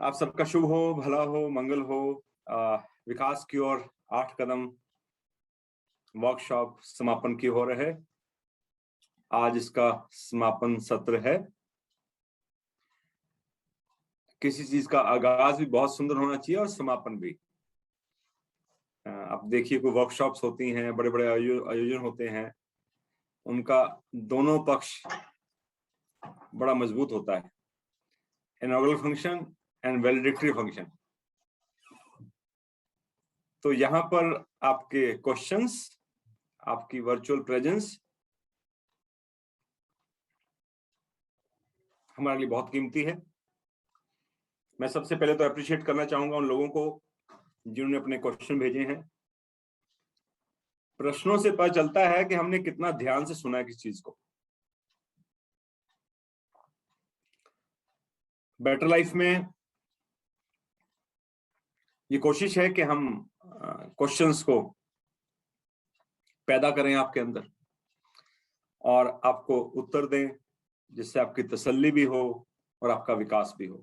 आप सबका शुभ हो, भला हो, मंगल हो। विकास की ओर 8 कदम वर्कशॉप समापन की हो रहे। आज इसका समापन सत्र है। किसी चीज का आगाज भी बहुत सुंदर होना चाहिए और समापन भी। आप देखिए, कोई वर्कशॉप्स होती हैं, बड़े बड़े आयोजन होते हैं, उनका दोनों पक्ष बड़ा मजबूत होता है। Inauguration function and valedictory function. तो यहाँ पर आपके क्वेश्चंस, आपकी वर्चुअल प्रेजेंस हमारे लिए बहुत कीमती है। मैं सबसे पहले तो अप्रिशिएट करना चाहूंगा उन लोगों को जिन्होंने अपने क्वेश्चन भेजे हैं। प्रश्नों से पता चलता है कि हमने कितना ध्यान से सुना है किस चीज को। बेटर लाइफ में ये कोशिश है कि हम क्वेश्चंस को पैदा करें आपके अंदर और आपको उत्तर दें, जिससे आपकी तसल्ली भी हो और आपका विकास भी हो।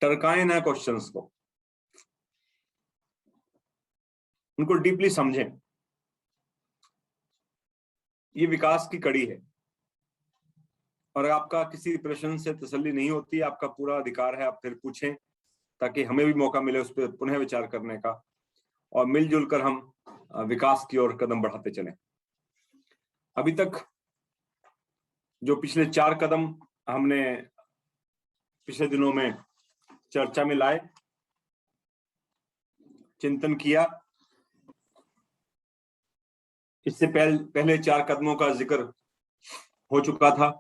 टरकाएं ना क्वेश्चंस को, उनको डीपली समझें। ये विकास की कड़ी है। और आपका किसी प्रश्न से तसल्ली नहीं होती, आपका पूरा अधिकार है, आप फिर पूछें, ताकि हमें भी मौका मिले उस पर पुनः विचार करने का और मिलजुल कर हम विकास की ओर कदम बढ़ाते चलें। अभी तक जो पिछले 4 कदम हमने पिछले दिनों में चर्चा में लाए, चिंतन किया, इससे पहले 4 कदमों का जिक्र हो चुका था।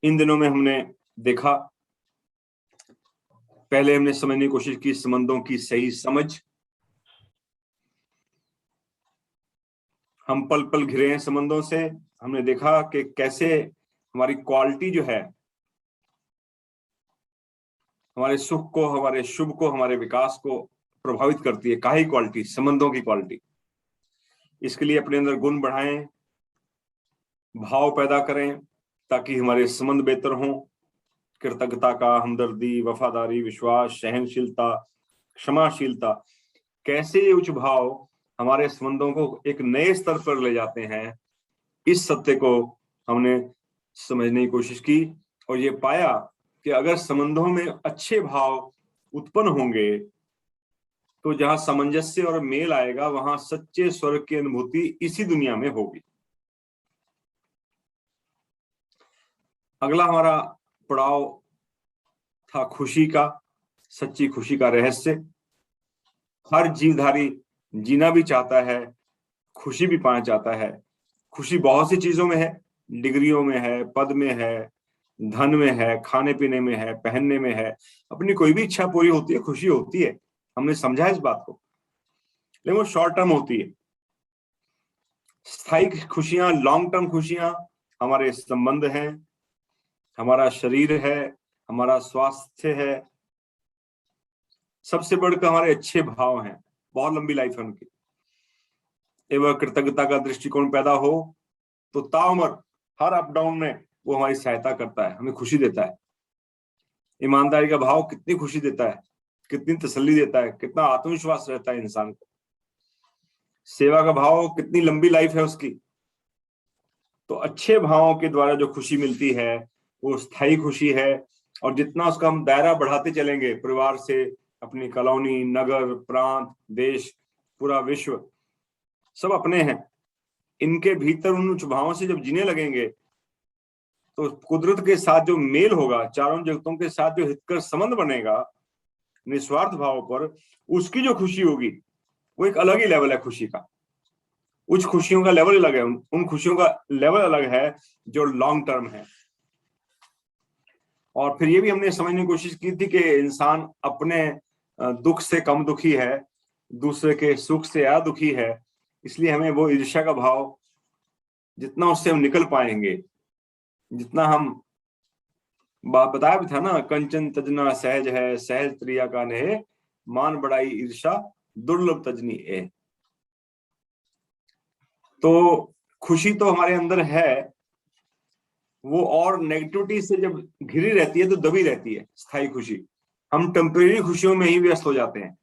इन दिनों में हमने देखा, पहले हमने समझने की कोशिश की संबंधों की सही समझ। हम पल पल घिरे हैं संबंधों से। हमने देखा कि कैसे हमारी क्वालिटी जो है, हमारे सुख को, हमारे शुभ को, हमारे विकास को प्रभावित करती है। काहे क्वालिटी? संबंधों की क्वालिटी। इसके लिए अपने अंदर गुण बढ़ाएं, भाव पैदा करें, ताकि हमारे संबंध बेहतर हों। कृतज्ञता का, हमदर्दी, वफादारी, विश्वास, सहनशीलता, क्षमाशीलता, कैसे ये उच्च भाव हमारे संबंधों को एक नए स्तर पर ले जाते हैं, इस सत्य को हमने समझने की कोशिश की और ये पाया कि अगर संबंधों में अच्छे भाव उत्पन्न होंगे तो जहां सामंजस्य और मेल आएगा, वहां सच्चे स्वर्ग की अनुभूति इसी दुनिया में होगी। अगला हमारा पड़ाव था खुशी का, सच्ची खुशी का रहस्य। हर जीवधारी जीना भी चाहता है, खुशी भी पाना चाहता है। खुशी बहुत सी चीजों में है, डिग्रियों में है, पद में है, धन में है, खाने पीने में है, पहनने में है। अपनी कोई भी इच्छा पूरी होती है, खुशी होती है। हमने समझा इस बात को, लेकिन वो शॉर्ट टर्म होती है। स्थायी खुशियां, लॉन्ग टर्म खुशियां हमारे संबंध हैं, हमारा शरीर है, हमारा स्वास्थ्य है, सबसे बढ़कर हमारे अच्छे भाव हैं। बहुत लंबी लाइफ है उनकी। एवं कृतज्ञता का दृष्टिकोण पैदा हो तो ताउम्र हर अप डाउन में वो हमारी सहायता करता है, हमें खुशी देता है। ईमानदारी का भाव कितनी खुशी देता है, कितनी तसल्ली देता है, कितना आत्मविश्वास रहता है इंसान को। सेवा का भाव, कितनी लंबी लाइफ है उसकी। तो अच्छे भावों के द्वारा जो खुशी मिलती है वो स्थायी खुशी है। और जितना उसका हम दायरा बढ़ाते चलेंगे, परिवार से अपनी कॉलोनी, नगर, प्रांत, देश, पूरा विश्व, सब अपने हैं। इनके भीतर उन उच्च भावों से जब जीने लगेंगे तो कुदरत के साथ जो मेल होगा, चारों जगतों के साथ जो हितकर संबंध बनेगा निस्वार्थ भाव पर, उसकी जो खुशी होगी वो एक अलग ही लेवल है खुशी का। उच्च खुशियों का लेवल अलग है, उन खुशियों का लेवल अलग है जो लॉन्ग टर्म है। और फिर ये भी हमने समझने की कोशिश की थी कि इंसान अपने दुख से कम दुखी है, दूसरे के सुख से ज्यादा दुखी है। इसलिए हमें वो ईर्ष्या का भाव, जितना उससे हम निकल पाएंगे, जितना हम बताया भी था ना, कंचन तजना सहज है, सहज त्रिया का नेह, मान बढ़ाई ईर्षा दुर्लभ तजनी ए। तो खुशी तो हमारे अंदर है, वो और नेगेटिविटी से जब घिरी रहती है तो दबी रहती है स्थायी खुशी। हम टेम्परेरी खुशियों में ही व्यस्त हो जाते हैं।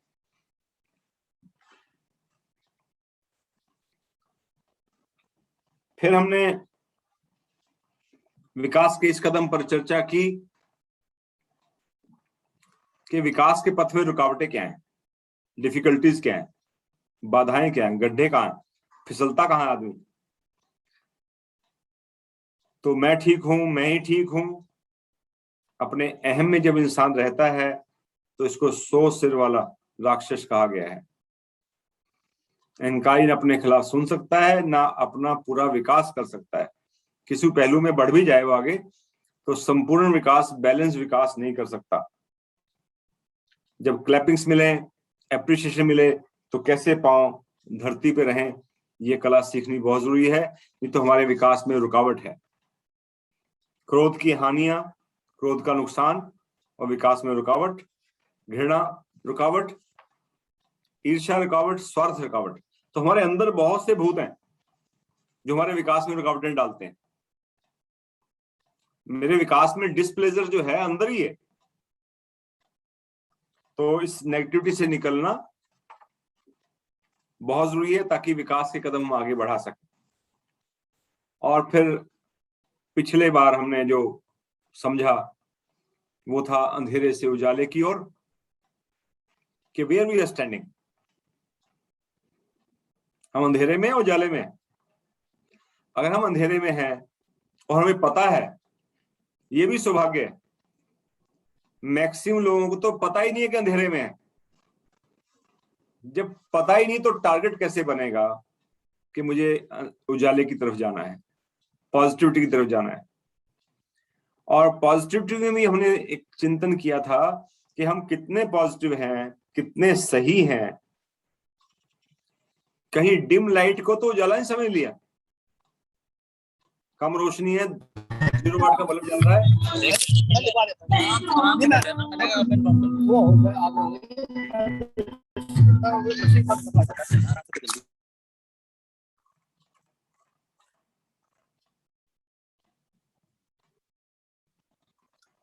फिर हमने विकास के इस कदम पर चर्चा की कि विकास के पथ में रुकावटें क्या हैं, डिफिकल्टीज क्या हैं, बाधाएं क्या हैं, गड्ढे कहाँ हैं, फिसलता कहाँ है आदमी। तो मैं ठीक हूं, मैं ही ठीक हूं, अपने अहम में जब इंसान रहता है तो इसको 100 सिर वाला राक्षस कहा गया है। अहंकारी न अपने खिलाफ सुन सकता है, ना अपना पूरा विकास कर सकता है। किसी पहलू में बढ़ भी जाए वो आगे तो संपूर्ण विकास, बैलेंस विकास नहीं कर सकता। जब क्लैपिंग्स मिले, एप्रिशिएशन मिले, तो कैसे पांव धरती पे रहें, ये कला सीखनी बहुत जरूरी है, नहीं तो हमारे विकास में रुकावट है। क्रोध की हानियां, क्रोध का नुकसान और विकास में रुकावट, घृणा रुकावट, ईर्ष्या रुकावट, स्वार्थ रुकावट। तो हमारे अंदर बहुत से भूत हैं जो हमारे विकास में रुकावटें डालते हैं। मेरे विकास में डिस्प्लेजर जो है अंदर ही है। तो इस नेगेटिविटी से निकलना बहुत जरूरी है ताकि विकास के कदम हम आगे बढ़ा सकें। और फिर पिछले बार हमने जो समझा वो था अंधेरे से उजाले की ओर, कि वेयर वी आर स्टैंडिंग। हम अंधेरे में, उजाले में। अगर हम अंधेरे में हैं और हमें पता है, ये भी सौभाग्य है। मैक्सिमम लोगों को तो पता ही नहीं है कि अंधेरे में है। जब पता ही नहीं तो टारगेट कैसे बनेगा कि मुझे उजाले की तरफ जाना है, पॉजिटिविटी की तरफ जाना है। और पॉजिटिविटी में भी हमने एक चिंतन किया था कि हम कितने पॉजिटिव हैं, कितने सही हैं। कहीं डिम लाइट को तो उजाला नहीं समझ लिया। कम रोशनी है, 0 वाट का बल्ब जल रहा है,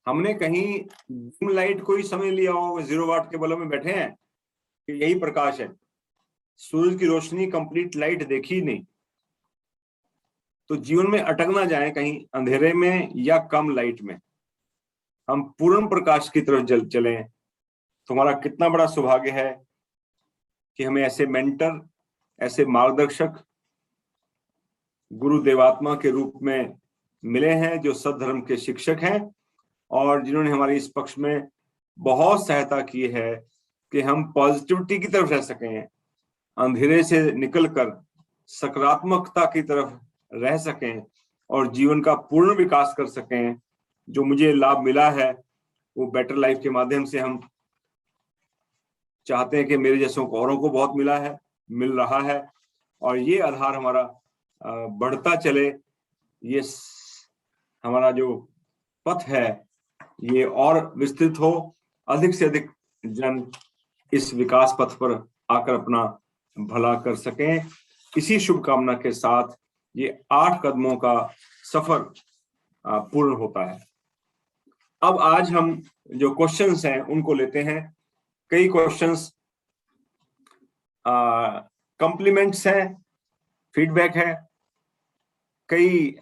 हमने कहीं डिम लाइट को ही समझ लिया हो, 0 वाट के बल्ब में बैठे हैं कि यही प्रकाश है। सूरज की रोशनी, कंप्लीट लाइट देखी नहीं। तो जीवन में अटक ना जाए कहीं अंधेरे में या कम लाइट में, हम पूर्ण प्रकाश की तरफ चलें। तो हमारा कितना बड़ा सौभाग्य है कि हमें ऐसे मेंटर, ऐसे मार्गदर्शक गुरु देवात्मा के रूप में मिले हैं जो सद्धर्म के शिक्षक हैं और जिन्होंने हमारी इस पक्ष में बहुत सहायता की है कि हम पॉजिटिविटी की तरफ रह सकें, अंधेरे से निकलकर सकारात्मकता की तरफ रह सकें और जीवन का पूर्ण विकास कर सकें। जो मुझे लाभ मिला है वो बेटर लाइफ के माध्यम से हम चाहते हैं कि मेरे जैसों को औरों को बहुत मिला है, मिल रहा है। और ये आधार हमारा बढ़ता चले, ये हमारा जो पथ है ये और विस्तृत हो, अधिक से अधिक जन इस विकास पथ पर आकर अपना भला कर सकें। इसी शुभकामना के साथ ये 8 कदमों का सफर पूर्ण होता है। अब आज हम जो क्वेश्चंस हैं उनको लेते हैं। कई क्वेश्चंस कॉम्प्लीमेंट्स हैं, फीडबैक है, कई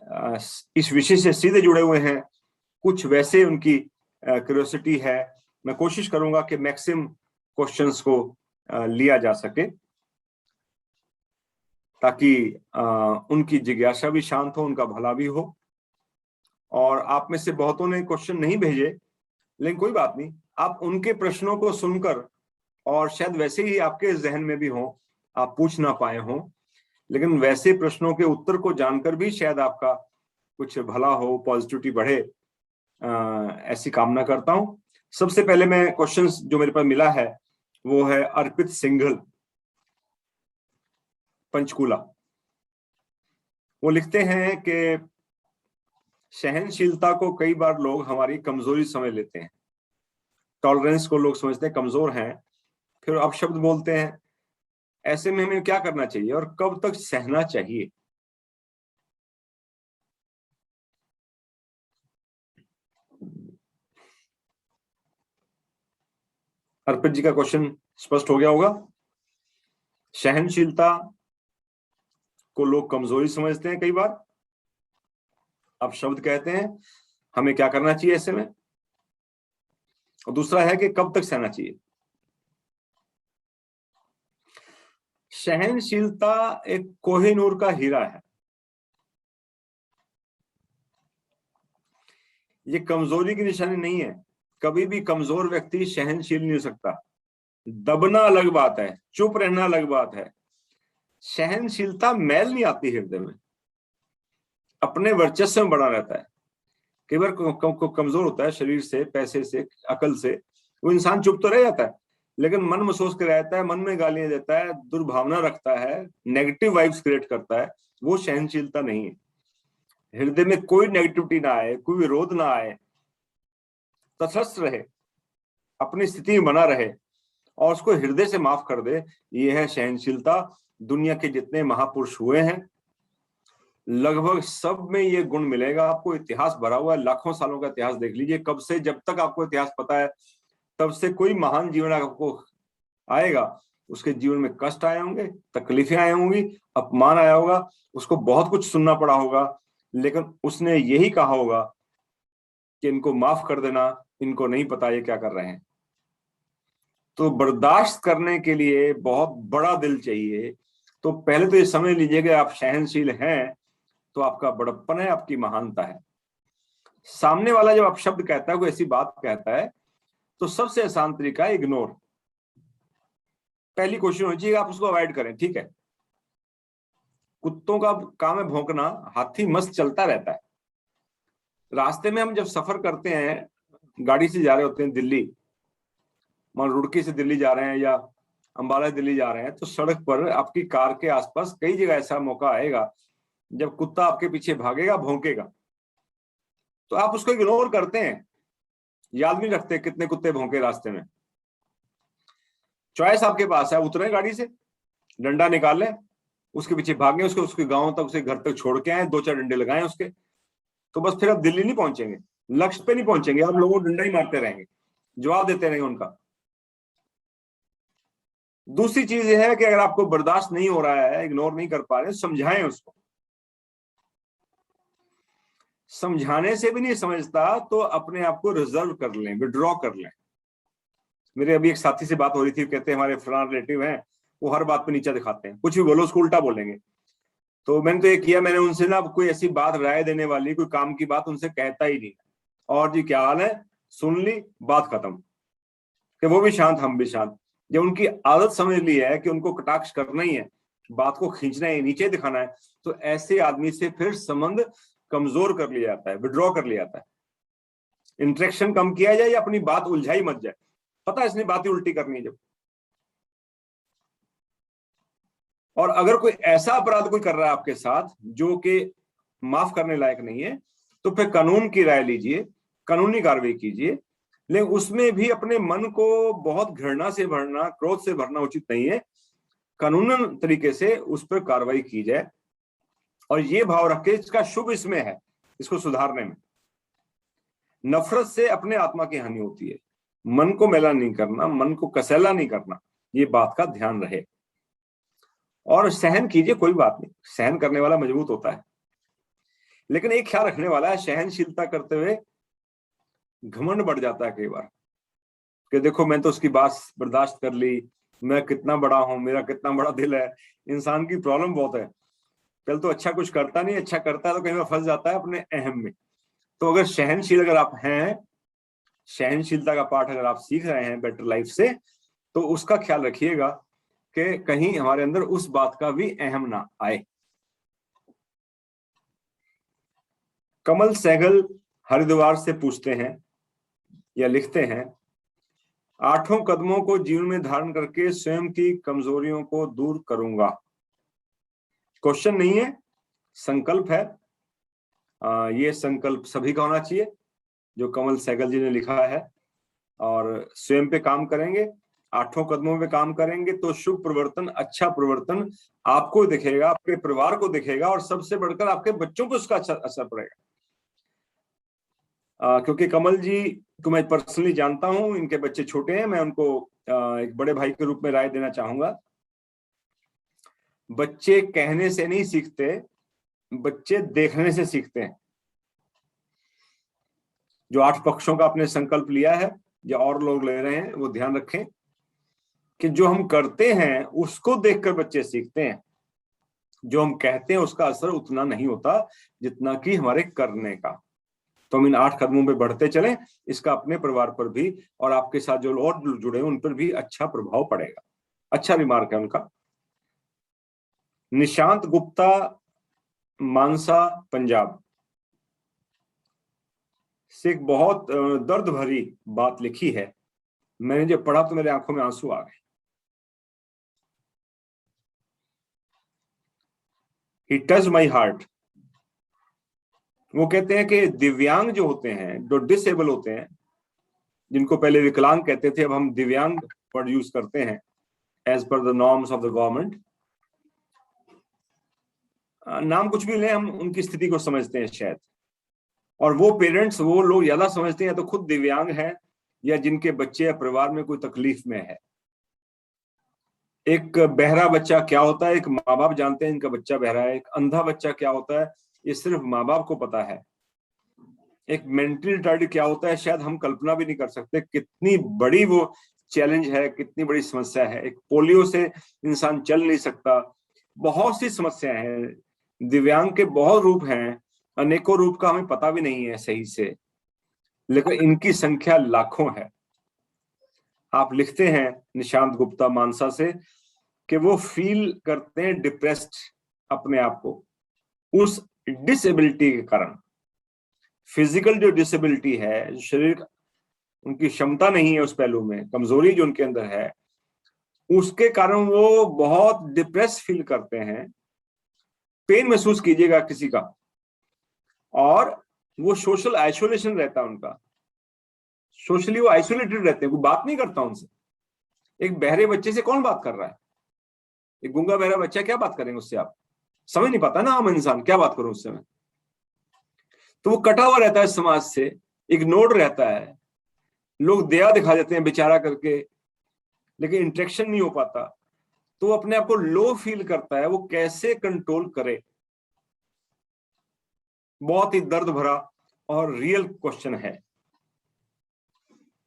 इस विषय से सीधे जुड़े हुए हैं, कुछ वैसे उनकी क्यूरियोसिटी है। मैं कोशिश करूंगा कि मैक्सिमम क्वेश्चंस को लिया जा सके ताकि उनकी जिज्ञासा भी शांत हो, उनका भला भी हो। और आप में से बहुतों ने क्वेश्चन नहीं भेजे, लेकिन कोई बात नहीं, आप उनके प्रश्नों को सुनकर, और शायद वैसे ही आपके जहन में भी हो, आप पूछ ना पाए हो, लेकिन वैसे प्रश्नों के उत्तर को जानकर भी शायद आपका कुछ भला हो, पॉजिटिविटी बढ़े, ऐसी कामना करता हूं। सबसे पहले मैं क्वेश्चंस जो मेरे पास मिला है वो है अर्पित सिंघल, पंचकूला। वो लिखते हैं कि सहनशीलता को कई बार लोग हमारी कमजोरी समझ लेते हैं, टॉलरेंस को लोग समझते हैं कमजोर हैं, फिर अपशब्द बोलते हैं। ऐसे में हमें क्या करना चाहिए और कब तक सहना चाहिए? अर्पित जी का क्वेश्चन स्पष्ट हो गया होगा। सहनशीलता को लोग कमजोरी समझते हैं कई बार। अब शब्द कहते हैं हमें क्या करना चाहिए ऐसे में, और दूसरा है कि कब तक सहना चाहिए। सहनशीलता एक कोहिनूर का हीरा है। ये कमजोरी की निशानी नहीं है। कभी भी कमजोर व्यक्ति सहनशील नहीं हो सकता। दबना अलग बात है, चुप रहना अलग बात है। सहनशीलता मैल नहीं आती हृदय में, अपने वर्चस्व में बना रहता है। कई बार कमजोर होता है शरीर से, पैसे से, अकल से, वो इंसान चुप तो रह जाता है, लेकिन मन में सोच के रहता है, मन में गालियां देता है, दुर्भावना रखता है, नेगेटिव वाइब्स क्रिएट करता है। वो सहनशीलता नहीं है। हृदय में कोई नेगेटिविटी ना आए, कोई विरोध ना आए, तटस्थ रहे, अपनी स्थिति में बना रहे और उसको हृदय से माफ कर दे, ये है सहनशीलता। दुनिया के जितने महापुरुष हुए हैं लगभग सब में ये गुण मिलेगा आपको। इतिहास भरा हुआ है, लाखों सालों का इतिहास देख लीजिए, कब से जब तक आपको इतिहास पता है तब से कोई महान जीवन आपको आएगा, उसके जीवन में कष्ट आए होंगे, तकलीफें आई होंगी, अपमान आया होगा, उसको बहुत कुछ सुनना पड़ा होगा, लेकिन उसने यही कहा होगा कि इनको माफ कर देना, इनको नहीं पता ये क्या कर रहे हैं। तो बर्दाश्त करने के लिए बहुत बड़ा दिल चाहिए। तो पहले तो ये समझ लीजिए कि आप सहनशील हैं तो आपका बड़प्पन है, आपकी महानता है। सामने वाला जब आप शब्द कहता है, कोई ऐसी बात कहता है, तो सबसे आसान तरीका है इग्नोर। पहली कोशिश होनी चाहिए आप उसको अवॉइड करें। ठीक है, कुत्तों का काम है भौंकना, हाथी मस्त चलता रहता है। रास्ते में हम जब सफर करते हैं, गाड़ी से जा रहे होते हैं दिल्ली, मान रुड़की से दिल्ली जा रहे हैं या अंबाला से दिल्ली जा रहे हैं, तो सड़क पर आपकी कार के आसपास कई जगह ऐसा मौका आएगा जब कुत्ता आपके पीछे भागेगा, भौंकेगा, तो आप उसको इग्नोर करते हैं, याद नहीं रखते कितने कुत्ते भौंके रास्ते में। चॉइस आपके पास है, उतरे गाड़ी से, डंडा निकाल लें, उसके पीछे भागे, उसके गांव तक, उसे घर तक छोड़ के आए, 2-4 डंडे लगाए उसके, तो बस फिर आप दिल्ली नहीं पहुंचेंगे, लक्ष्य पे नहीं पहुंचेंगे, आप लोगों को डंडा ही मारते रहेंगे, जवाब देते रहेंगे उनका। दूसरी चीज यह है कि अगर आपको बर्दाश्त नहीं हो रहा है, इग्नोर नहीं कर पा रहे, समझाएं उसको। समझाने से भी नहीं समझता तो अपने आप को रिजर्व कर लें, विड्रॉ कर लें। मेरे अभी एक साथी से बात हो रही थी, कहते हैं हमारे फलाना रिलेटिव हैं, वो हर बात पे नीचा दिखाते हैं, कुछ भी बोलो उसको उल्टा बोलेंगे। तो मैंने तो ये किया, मैंने उनसे ना कोई ऐसी बात, राय देने वाली कोई काम की बात उनसे कहता ही नहीं। और जी क्या हाल है, सुन ली, बात खत्म। कि वो भी शांत, हम भी शांत। जब उनकी आदत समझ ली है कि उनको कटाक्ष करना ही है, बात को खींचना है, नीचे दिखाना है, तो ऐसे आदमी से फिर संबंध कमजोर कर लिया जाता है, विड्रॉ कर लिया जाता है। इंटरेक्शन कम किया जाए या अपनी बात उलझाई मत जाए, पता है इसने बात ही उल्टी करनी है जब। और अगर कोई ऐसा अपराध कोई कर रहा है आपके साथ जो कि माफ करने लायक नहीं है, तो फिर कानून की राय लीजिए, कानूनी कार्रवाई कीजिए, लेकिन उसमें भी अपने मन को बहुत घृणा से भरना, क्रोध से भरना उचित नहीं है। कानूनन तरीके से उस पर कार्रवाई की जाए और ये भाव रखे इसका शुभ इसमें है, इसको सुधारने में। नफरत से अपने आत्मा की हानि होती है। मन को मैला नहीं करना, मन को कसैला नहीं करना, ये बात का ध्यान रहे। और सहन कीजिए, कोई बात नहीं, सहन करने वाला मजबूत होता है। लेकिन एक ख्याल रखने वाला है, सहनशीलता करते हुए घमंड बढ़ जाता है कई बार कि देखो मैं तो उसकी बात बर्दाश्त कर ली, मैं कितना बड़ा हूं, मेरा कितना बड़ा दिल है। इंसान की प्रॉब्लम बहुत है, कल तो अच्छा कुछ करता नहीं, अच्छा करता है तो कहीं फंस जाता है अपने अहम में। तो अगर सहनशील अगर आप हैं, सहनशीलता का पाठ अगर आप सीख रहे हैं बेटर लाइफ से, तो उसका ख्याल रखिएगा कि कहीं हमारे अंदर उस बात का भी अहम ना आए। कमल सहगल हरिद्वार से पूछते हैं या लिखते हैं, 8 कदमों को जीवन में धारण करके स्वयं की कमजोरियों को दूर करूंगा। क्वेश्चन नहीं है, संकल्प है। ये संकल्प सभी का होना चाहिए जो कमल सहगल जी ने लिखा है। और स्वयं पे काम करेंगे, 8 कदमों पे काम करेंगे तो शुभ परिवर्तन, अच्छा परिवर्तन आपको दिखेगा, आपके परिवार को दिखेगा और सबसे बढ़कर आपके बच्चों को उसका अच्छा असर पड़ेगा। क्योंकि कमल जी को मैं पर्सनली जानता हूं, इनके बच्चे छोटे हैं, मैं उनको एक बड़े भाई के रूप में राय देना चाहूंगा। बच्चे कहने से नहीं सीखते, बच्चे देखने से सीखते हैं। जो 8 पक्षों का आपने संकल्प लिया है या और लोग ले रहे हैं, वो ध्यान रखें कि जो हम करते हैं उसको देखकर बच्चे सीखते हैं। जो हम कहते हैं उसका असर उतना नहीं होता जितना कि हमारे करने का। तो हम इन 8 कदमों पे बढ़ते चलें, इसका अपने परिवार पर भी और आपके साथ जो और जुड़े हैं उन पर भी अच्छा प्रभाव पड़ेगा। अच्छा रिमार्क है उनका। निशांत गुप्ता, मानसा, पंजाब से एक बहुत दर्द भरी बात लिखी है। मैंने जब पढ़ा तो मेरे आंखों में आंसू आ गए। He touched my heart। वो कहते हैं कि दिव्यांग जो होते हैं, जो डिसेबल होते हैं, जिनको पहले विकलांग कहते थे, अब हम दिव्यांग वर्ड यूज करते हैं as per the norms of the government. नाम कुछ भी लें, हम उनकी स्थिति को समझते हैं शायद। और वो पेरेंट्स, वो लोग ज्यादा समझते हैं तो खुद दिव्यांग हैं या जिनके बच्चे या परिवार में कोई तकलीफ में है। एक बहरा बच्चा क्या होता है, एक माँ बाप जानते हैं इनका बच्चा बहरा है। एक अंधा बच्चा क्या होता है, ये सिर्फ माँ बाप को पता है। एक मेंटली रिटार्ड क्या होता है, शायद हम कल्पना भी नहीं कर सकते कितनी बड़ी वो चैलेंज है, कितनी बड़ी समस्या है। एक पोलियो से इंसान चल नहीं सकता। बहुत सी समस्याएं हैं। दिव्यांग के बहुत रूप हैं, अनेकों रूप का हमें पता भी नहीं है सही से, लेकिन इनकी संख्या लाखों है। आप लिखते हैं निशांत गुप्ता मानसा से कि वो फील करते हैं डिप्रेस्ड अपने आप को उस डिसेबिलिटी के कारण। फिजिकल जो डिसेबिलिटी है, शरीर उनकी क्षमता नहीं है उस पहलू में, कमजोरी जो उनके अंदर है, उसके कारण वो बहुत डिप्रेस फील करते हैं। पेन महसूस कीजिएगा किसी का, और वो सोशल आइसोलेशन रहता है उनका। सोशली वो आइसोलेटेड रहते हैं, कोई बात नहीं करता उनसे। एक बहरे बच्चे से कौन बात कर रहा है? एक गूंगा बहरा बच्चा, क्या बात करेंगे उससे? आप समझ नहीं पाता ना, आम इंसान क्या बात करूं उससे मैं। तो वो कटा हुआ रहता है समाज से, इग्नोर्ड रहता है। लोग दया दिखा देते हैं बेचारा करके, लेकिन इंटरेक्शन नहीं हो पाता। तो वो अपने आप को लो फील करता है। वो कैसे कंट्रोल करे? बहुत ही दर्द भरा और रियल क्वेश्चन है।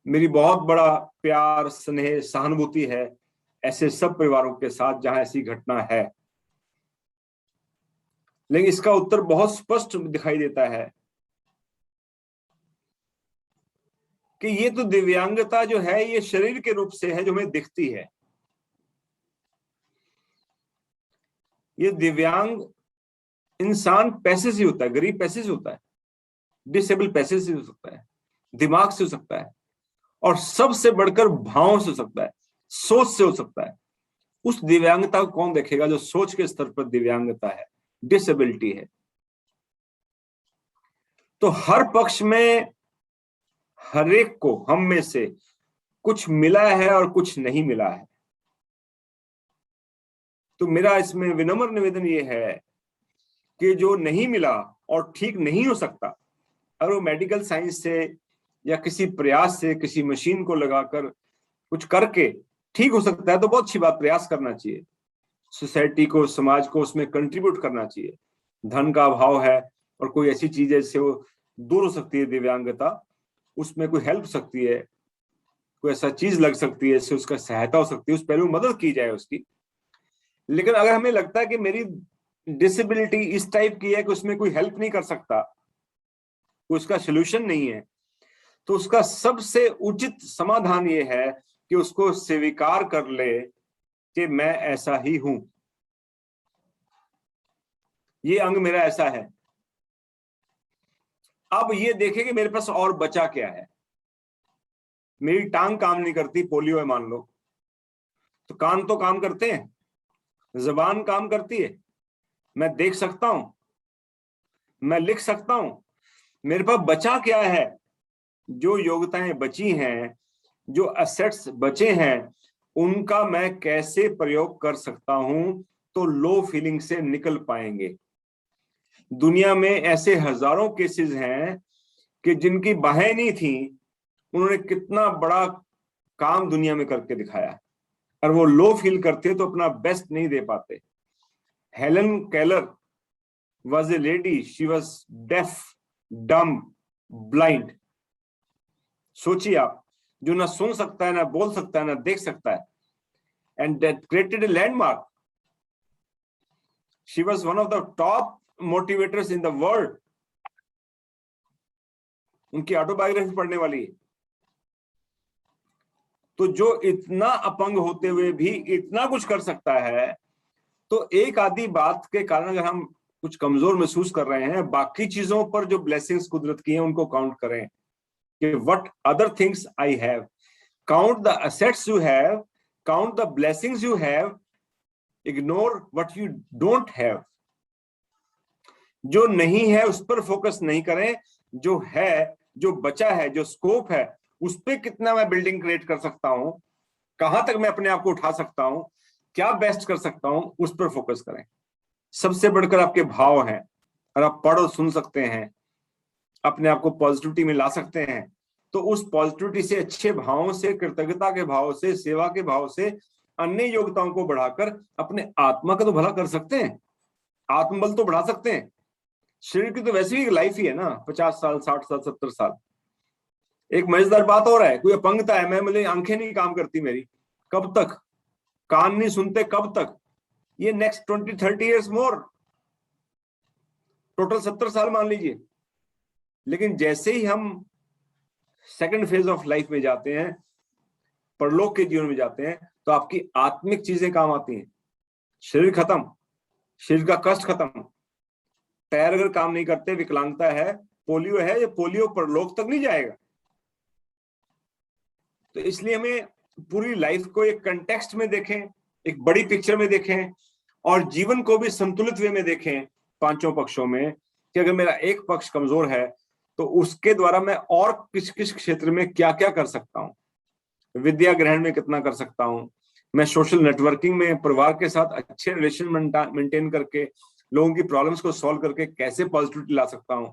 मेरी बहुत बड़ा प्यार, स्नेह, सहानुभूति है ऐसे सब परिवारों के साथ जहां ऐसी घटना है। लेकिन इसका उत्तर बहुत स्पष्ट दिखाई देता है कि ये तो दिव्यांगता जो है, ये शरीर के रूप से है जो हमें दिखती है। ये दिव्यांग इंसान पैसे से होता है, गरीब पैसे से होता है, डिसेबल पैसे से हो सकता है, दिमाग से हो सकता है, और सबसे बढ़कर भावों से हो सकता है, सोच से हो सकता है। उस दिव्यांगता को कौन देखेगा जो सोच के स्तर पर दिव्यांगता है, डिसेबिलिटी है। तो हर पक्ष में हर एक को हम में से कुछ मिला है और कुछ नहीं मिला है। तो मेरा इसमें विनम्र निवेदन ये है कि जो नहीं मिला और ठीक नहीं हो सकता, अगर वो मेडिकल साइंस से या किसी प्रयास से, किसी मशीन को लगाकर कुछ करके ठीक हो सकता है तो बहुत अच्छी बात, प्रयास करना चाहिए। सोसाइटी को, समाज को उसमें कंट्रीब्यूट करना चाहिए। धन का अभाव है और कोई ऐसी चीज है जिससे वो दूर हो सकती है दिव्यांगता, उसमें कोई हेल्प सकती है, कोई ऐसा चीज लग सकती है जिससे उसका सहायता हो सकती है, उस पहलू में मदद की जाए उसकी। लेकिन अगर हमें लगता है कि मेरी डिसेबिलिटी इस टाइप की है कि उसमें कोई हेल्प नहीं कर सकता, उसका सोल्यूशन नहीं है, तो उसका सबसे उचित समाधान ये है कि उसको स्वीकार कर ले कि मैं ऐसा ही हूं, ये अंग मेरा ऐसा है। अब ये देखें कि मेरे पास और बचा क्या है। मेरी टांग काम नहीं करती, पोलियो है मान लो, तो कान तो काम करते हैं, जबान काम करती है, मैं देख सकता हूं, मैं लिख सकता हूं। मेरे पास बचा क्या है? जो योग्यताएं बची हैं, जो असेट्स बचे हैं, उनका मैं कैसे प्रयोग कर सकता हूं तो लो फीलिंग से निकल पाएंगे। दुनिया में ऐसे हजारों केसेस हैं कि जिनकी बाहें नहीं थी, उन्होंने कितना बड़ा काम दुनिया में करके दिखाया, और वो लो फील करते तो अपना बेस्ट नहीं दे पाते। Helen Keller was a lady, she was deaf, dumb, blind. सोचिए आप, जो ना सुन सकता है, ना बोल सकता है, ना देख सकता है, and that created a landmark. She was one of the top motivators in the world. उनकी ऑटोबायोग्राफी पढ़ने वाली है। तो जो इतना अपंग होते हुए भी इतना कुछ कर सकता है, तो एक आधी बात के कारण अगर हम कुछ कमजोर महसूस कर रहे हैं, बाकी चीजों पर जो ब्लेसिंग्स कुदरत की हैं उनको काउंट करें कि what other things I have, count the assets you have, count the blessings you have, ignore what you don't have. जो नहीं है उस पर फोकस नहीं करें, जो है, जो बचा है, जो स्कोप है, उस पर कितना मैं बिल्डिंग क्रिएट कर सकता हूं, कहां तक मैं अपने आप को उठा सकता हूं, क्या बेस्ट कर सकता हूं, उस पर फोकस करें। सबसे बढ़कर आपके भाव हैं, और आप पढ़ और सुन सकते हैं, अपने आप को पॉजिटिविटी में ला सकते हैं, तो उस पॉजिटिविटी से, अच्छे भावों से, कृतज्ञता के भाव से, सेवा के भाव से अन्य योग्यताओं को बढ़ाकर अपने आत्मा का तो भला कर सकते हैं, आत्मबल तो बढ़ा सकते हैं। शरीर की तो वैसे ही लाइफ ही है ना, 50 साल, 60 साल, 70 साल। एक मजेदार बात और है, कोई अपंगता है, मैं आंखें नहीं काम करती मेरी, कब तक? कान नहीं सुनते कब तक? ये नेक्स्ट 20-30 ईयर्स मोर, टोटल 70 साल मान लीजिए। लेकिन जैसे ही हम सेकंड फेज ऑफ लाइफ में जाते हैं, परलोक के जीवन में जाते हैं, तो आपकी आत्मिक चीजें काम आती हैं। शरीर खत्म, शरीर का कष्ट खत्म, पैर अगर काम नहीं करते, विकलांगता है, पोलियो है, ये पोलियो परलोक तक नहीं जाएगा। तो इसलिए हमें पूरी लाइफ को एक कंटेक्स्ट में देखें, एक बड़ी पिक्चर में देखें, और जीवन को भी संतुलित वे में देखें, पांचों पक्षों में, कि अगर मेरा एक पक्ष कमजोर है तो उसके द्वारा मैं और किस किस क्षेत्र में क्या क्या कर सकता हूं। विद्या ग्रहण में कितना कर सकता हूं, मैं सोशल नेटवर्किंग में परिवार के साथ अच्छे रिलेशन मेंटेन करके लोगों की प्रॉब्लम्स को सॉल्व करके कैसे पॉजिटिविटी ला सकता हूं,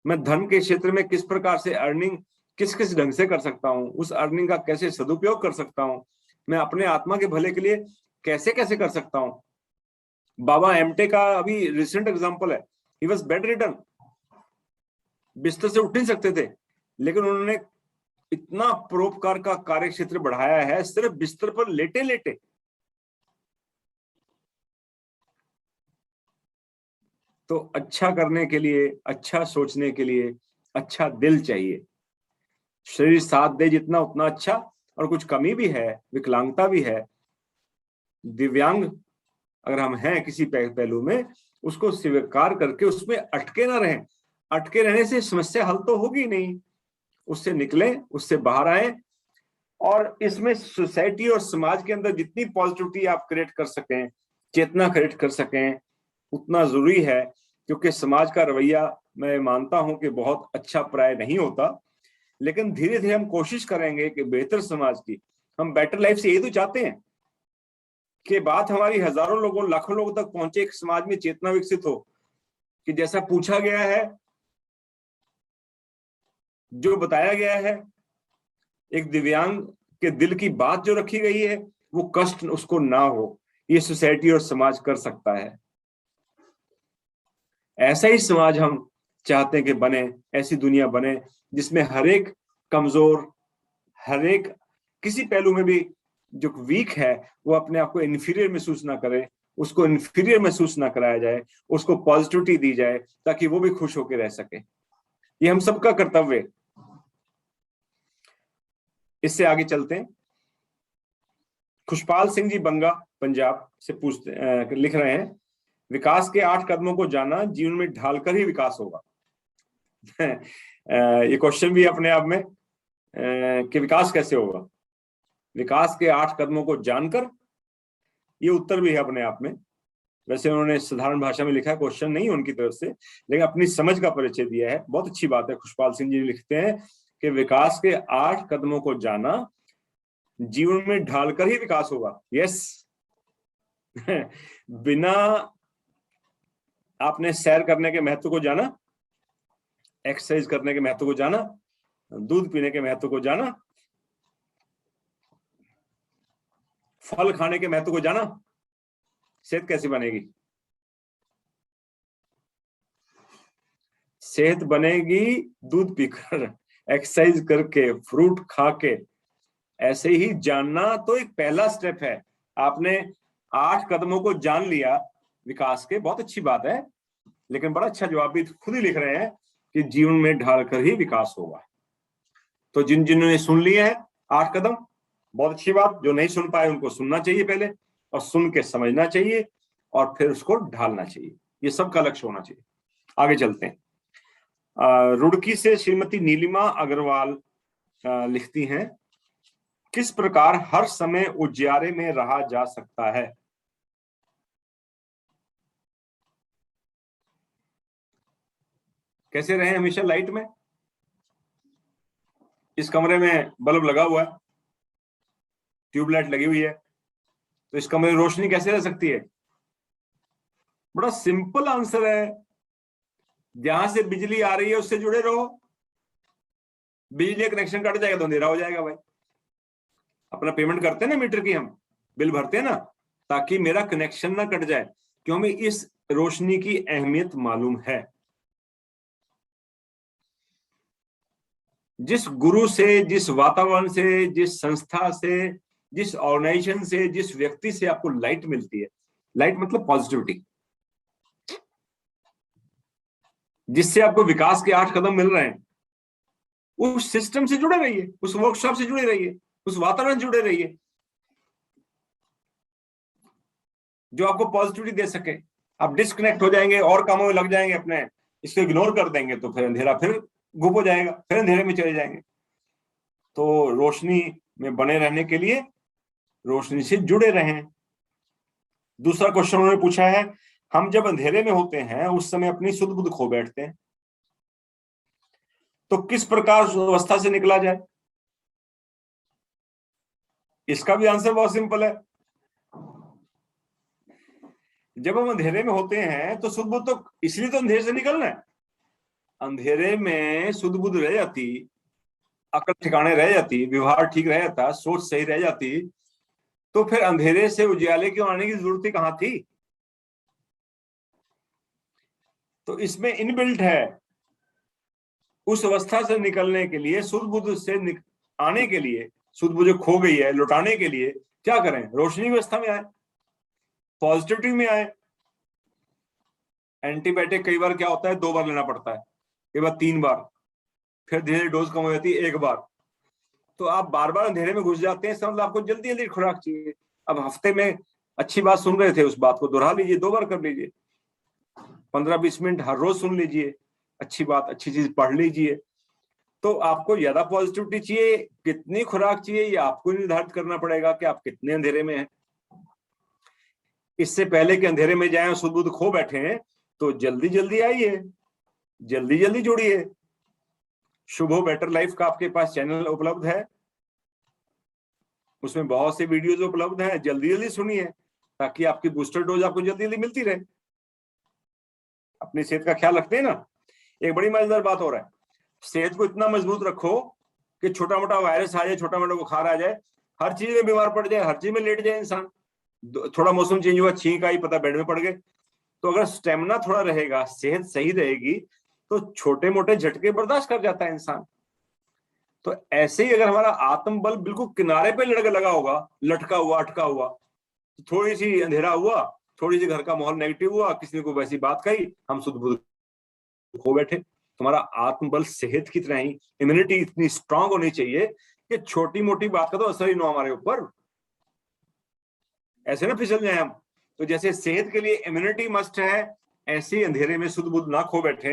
मैं धन के क्षेत्र में किस प्रकार से अर्निंग किस किस ढंग से कर सकता हूं, उस अर्निंग का कैसे सदुपयोग कर सकता हूं, मैं अपने आत्मा के भले के लिए कैसे कैसे कर सकता हूं। बाबा एमटे का अभी रिसेंट एग्जांपल है, ही वाज बेड रिडन, बिस्तर से उठ नहीं सकते थे, लेकिन उन्होंने इतना परोपकार का कार्य क्षेत्र बढ़ाया है, सिर्फ बिस्तर पर लेटे लेटे। तो अच्छा करने के लिए, अच्छा सोचने के लिए अच्छा दिल चाहिए। शरीर साथ दे जितना उतना अच्छा, और कुछ कमी भी है, विकलांगता भी है, दिव्यांग अगर हम हैं किसी पहलू में, उसको स्वीकार करके उसमें अटके ना रहें। अटके रहने से समस्या हल तो होगी नहीं, उससे निकलें, उससे बाहर आए, और इसमें सोसाइटी और समाज के अंदर जितनी पॉजिटिविटी आप क्रिएट कर सकें, चेतना क्रिएट कर सकें, उतना जरूरी है। क्योंकि समाज का रवैया मैं मानता हूं कि बहुत अच्छा प्राय नहीं होता, लेकिन धीरे धीरे हम कोशिश करेंगे कि बेहतर समाज की, हम बेटर लाइफ से यही तो चाहते हैं कि बात हमारी हजारों लोगों, लाखों लोगों तक पहुंचे, एक समाज में चेतना विकसित हो कि जैसा पूछा गया है, जो बताया गया है, एक दिव्यांग के दिल की बात जो रखी गई है, वो कष्ट उसको ना हो, ये सोसाइटी और समाज कर सकता है। ऐसा ही समाज हम चाहते हैं कि बने, ऐसी दुनिया बने जिसमें हर एक कमजोर, हर एक किसी पहलू में भी जो वीक है, वो अपने आप को इन्फीरियर महसूस ना करे, उसको इन्फीरियर महसूस ना कराया जाए, उसको पॉजिटिविटी दी जाए, ताकि वो भी खुश होकर रह सके। ये हम सबका कर्तव्य है। इससे आगे चलते हैं। खुशपाल सिंह जी बंगा पंजाब से पूछते लिख रहे हैं, विकास के 8 कदमों को जाना, जीवन में ढालकर ही विकास होगा। ये क्वेश्चन भी अपने आप में कि विकास कैसे होगा, विकास के 8 कदमों को जानकर, ये उत्तर भी है अपने आप में। वैसे उन्होंने साधारण भाषा में लिखा है, क्वेश्चन नहीं उनकी तरफ से, लेकिन अपनी समझ का परिचय दिया है, बहुत अच्छी बात है। खुशपाल सिंह जी लिखते हैं कि विकास के 8 कदमों को जाना, जीवन में ढालकर ही विकास होगा। यस। बिना आपने सैर करने के महत्व को जाना, एक्सरसाइज करने के महत्व को जाना, दूध पीने के महत्व को जाना, फल खाने के महत्व को जाना, सेहत कैसी बनेगी? सेहत बनेगी दूध पीकर, एक्सरसाइज करके, फ्रूट खा के। ऐसे ही जानना तो एक पहला स्टेप है। आपने 8 कदमों को जान लिया विकास के, बहुत अच्छी बात है, लेकिन बड़ा अच्छा जवाब भी खुद ही लिख रहे हैं कि जीवन में ढालकर ही विकास होगा। तो जिन्होंने सुन लिए हैं 8 कदम, बहुत अच्छी बात। जो नहीं सुन पाए उनको सुनना चाहिए पहले, और सुन के समझना चाहिए, और फिर उसको ढालना चाहिए। ये सबका लक्ष्य होना चाहिए। आगे चलते हैं। रुड़की से श्रीमती नीलिमा अग्रवाल लिखती हैं, किस प्रकार हर समय उजियारे में रहा जा सकता है? कैसे रहे हमेशा लाइट में? इस कमरे में बल्ब लगा हुआ है, ट्यूबलाइट लगी हुई है, तो इस कमरे में रोशनी कैसे रह सकती है? बड़ा सिंपल आंसर है, जहां से बिजली आ रही है उससे जुड़े रहो। बिजली का कनेक्शन कट जाएगा तो अंधेरा हो जाएगा भाई। अपना पेमेंट करते हैं ना मीटर की, हम बिल भरते हैं ना, ताकि मेरा कनेक्शन ना कट जाए, क्यों? हमें इस रोशनी की अहमियत मालूम है। जिस गुरु से, जिस वातावरण से, जिस संस्था से, जिस ऑर्गेनाइजेशन से, जिस व्यक्ति से आपको लाइट मिलती है, लाइट मतलब पॉजिटिविटी, जिससे आपको विकास के 8 कदम मिल रहे हैं, उस सिस्टम से जुड़े रहिए, उस वर्कशॉप से जुड़े रहिए, उस वातावरण से जुड़े रहिए जो आपको पॉजिटिविटी दे सके। आप डिस्कनेक्ट हो जाएंगे और कामों में लग जाएंगे अपने, इसको इग्नोर कर देंगे तो फिर अंधेरा फिर गुम हो जाएगा, फिर अंधेरे में चले जाएंगे। तो रोशनी में बने रहने के लिए रोशनी से जुड़े रहें। दूसरा क्वेश्चन उन्होंने पूछा है, हम जब अंधेरे में होते हैं उस समय अपनी सुध बुध खो बैठते हैं, तो किस प्रकार उस अवस्था से निकला जाए? इसका भी आंसर बहुत सिंपल है। जब हम अंधेरे में होते हैं तो सुध बुध तो इसलिए तो अंधेरे से निकलना है। अंधेरे में सुध बुध रह जाती, अकल ठिकाने रह जाती, व्यवहार ठीक रह जाता, सोच सही रह जाती, तो फिर अंधेरे से उजाले क्यों आने की जरूरत ही कहां थी? तो इसमें इनबिल्ट है, उस अवस्था से निकलने के लिए, सुध बुध से आने के लिए, सुध बुध जो खो गई है लौटाने के लिए क्या करें? रोशनी की अवस्था में आए, पॉजिटिविटी में आए। एंटीबायोटिक कई बार क्या होता है, 2 बार लेना पड़ता है, कई बार 3 बार, फिर धीरे डोज कम हो जाती है 1 बार। तो आप बार बार अंधेरे में घुस जाते हैं, मतलब आपको जल्दी जल्दी खुराक चाहिए। अब हफ्ते में अच्छी बात सुन रहे थे, उस बात को दोहरा लीजिए, 2 बार कर लीजिए, 15-20 मिनट हर रोज सुन लीजिए, अच्छी बात, अच्छी चीज पढ़ लीजिए। तो आपको ज्यादा पॉजिटिविटी चाहिए, कितनी खुराक चाहिए, ये आपको निर्धारित करना पड़ेगा कि आप कितने अंधेरे में हैं। इससे पहले कि अंधेरे में जाएं और सुध बुध खो बैठे हैं, तो जल्दी जल्दी आइए, जल्दी जल्दी जुड़िए। शुभ बेटर लाइफ का आपके पास चैनल उपलब्ध है, उसमें बहुत से वीडियोज उपलब्ध हैं, जल्दी जल्दी सुनिए ताकि आपकी बूस्टर डोज आपको जल्दी जल्दी मिलती रहे। अपनी सेहत का ख्याल रखते हैं ना। एक बड़ी मजेदार बात हो रहा है, सेहत को इतना मजबूत रखो कि छोटा मोटा वायरस आ जाए, छोटा मोटा बुखार आ जाए, हर चीज में बीमार पड़ जाए, हर चीज में लेट जाए इंसान, थोड़ा मौसम चेंज हुआ, छींक आई, पता बेड में पड़ गए। तो अगर स्टेमिना थोड़ा रहेगा, सेहत सही रहेगी, तो छोटे मोटे झटके बर्दाश्त कर जाता है इंसान। तो ऐसे ही अगर हमारा आत्मबल बिल्कुल किनारे पे लगा होगा, लटका हुआ, अटका हुआ, तो थोड़ी सी अंधेरा हुआ, थोड़ी सी घर का माहौल नेगेटिव हुआ, किसी ने कोई वैसी बात कही, हम सुध बुध खो बैठे। तुम्हारा आत्मबल सेहत की तरह ही इम्यूनिटी इतनी स्ट्रांग होनी चाहिए कि छोटी मोटी बात का तो असर ही ना हमारे ऊपर, ऐसे ना फिसल जाए हम। तो जैसे सेहत के लिए इम्यूनिटी मस्ट है, ऐसे ही अंधेरे में सुध बुध ना खो बैठे,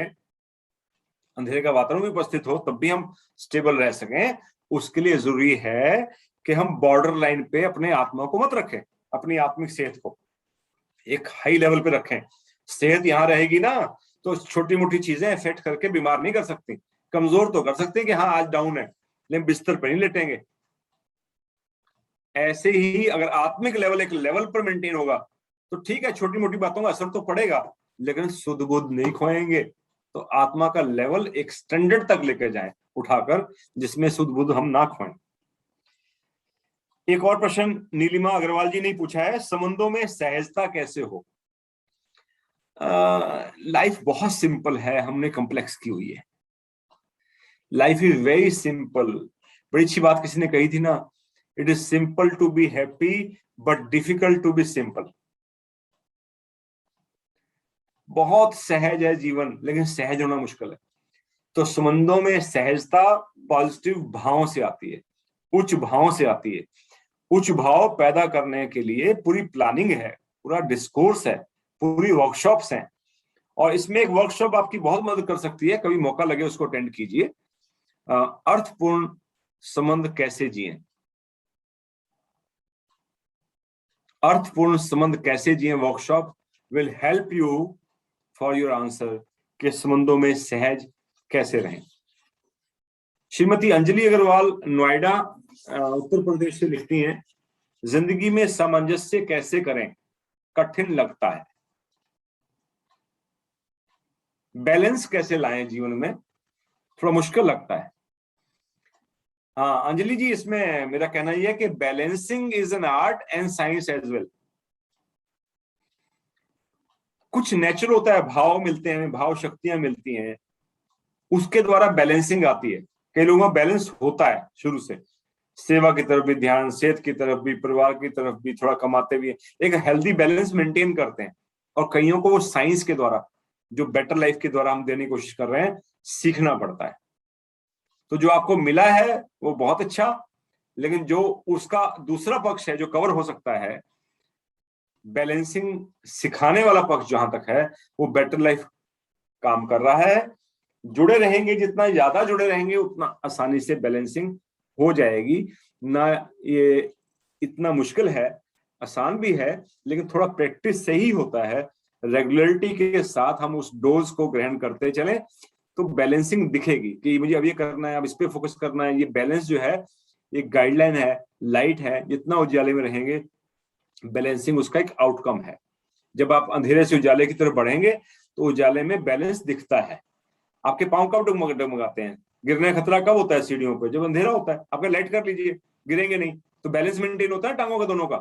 अंधेरे का वातावरण भी उपस्थित हो तब भी हम स्टेबल रह सकें। उसके लिए जरूरी है कि हम बॉर्डर लाइन पे अपने आत्मा को मत रखें, अपनी आत्मिक सेहत को एक हाई लेवल पे रखें। सेहत यहां रहेगी ना तो छोटी मोटी चीजें इफेक्ट करके बीमार नहीं कर सकती, कमजोर तो कर सकते हैं कि हाँ आज डाउन है, लेकिन बिस्तर पर नहीं लेटेंगे। ऐसे ही अगर आत्मिक लेवल एक लेवल पर मेंटेन होगा तो ठीक है, छोटी मोटी बातों का असर तो पड़ेगा, लेकिन सुध बुध नहीं खोएंगे। तो आत्मा का लेवल एक स्टैंडर्ड तक लेकर जाएं उठाकर, जिसमें सुध बुध हम ना खोएं। एक और प्रश्न नीलिमा अग्रवाल जी ने पूछा है, संबंधों में सहजता कैसे हो? लाइफ बहुत सिंपल है, हमने कॉम्प्लेक्स की हुई है। Life is very simple. बड़ी अच्छी बात किसी ने कही थी ना, it is simple to be happy but difficult to be simple. बहुत सहज है जीवन, लेकिन सहज होना मुश्किल है। तो संबंधों में सहजता पॉजिटिव भावों से आती है, उच्च भावों से आती है। उच्च भाव पैदा करने के लिए पूरी प्लानिंग है, पूरा डिस्कोर्स है, पूरी वर्कशॉप्स हैं। और इसमें एक वर्कशॉप आपकी बहुत मदद कर सकती है, कभी मौका लगे उसको अटेंड कीजिए। अर्थपूर्ण संबंध कैसे जिए, अर्थपूर्ण संबंध कैसे जिए workshop will help you for your answer कि संबंधों में सहज कैसे रहें। श्रीमती अंजलि अग्रवाल नोएडा उत्तर प्रदेश से लिखती हैं, जिंदगी में सामंजस्य कैसे करें, कठिन लगता है। बैलेंस कैसे लाएं जीवन में, थोड़ा मुश्किल लगता है। हाँ अंजलि जी, इसमें मेरा कहना यह है कि balancing is an art and science as well. कुछ नेचुरल होता है, भाव मिलते हैं, भाव शक्तियां मिलती हैं, उसके द्वारा बैलेंसिंग आती है। कई लोगों का बैलेंस होता है शुरू से, सेवा की तरफ भी ध्यान, सेहत की तरफ भी, परिवार की तरफ भी, थोड़ा कमाते भी, एक हेल्दी बैलेंस मेंटेन करते हैं। और कईयों को वो साइंस के द्वारा, जो बेटर लाइफ के द्वारा हम देने की कोशिश कर रहे हैं, सीखना पड़ता है। तो जो आपको मिला है वो बहुत अच्छा, लेकिन जो उसका दूसरा पक्ष है जो कवर हो सकता है, बैलेंसिंग सिखाने वाला पक्ष जहां तक है, वो बेटर लाइफ काम कर रहा है। जुड़े रहेंगे, जितना ज्यादा जुड़े रहेंगे उतना आसानी से बैलेंसिंग हो जाएगी ना। ये इतना मुश्किल है, आसान भी है, लेकिन थोड़ा प्रैक्टिस से ही होता है। रेगुलरिटी के साथ हम उस डोज को ग्रहण करते चले तो बैलेंसिंग दिखेगी कि मुझे अब ये करना है, अब इस पे फोकस करना है। ये बैलेंस जो है, ये गाइडलाइन है, लाइट है, जितना उजाले में रहेंगे बैलेंसिंग उसका एक आउटकम है। जब आप अंधेरे से उजाले की तरफ बढ़ेंगे तो उजाले में बैलेंस दिखता है। आपके पांव कब डगमगाते हैं, गिरने का खतरा कब होता है सीढ़ियों पे, जब अंधेरा होता है। आपका लाइट कर लीजिए, गिरेंगे नहीं, तो बैलेंस मेंटेन होता है टांगों का दोनों का।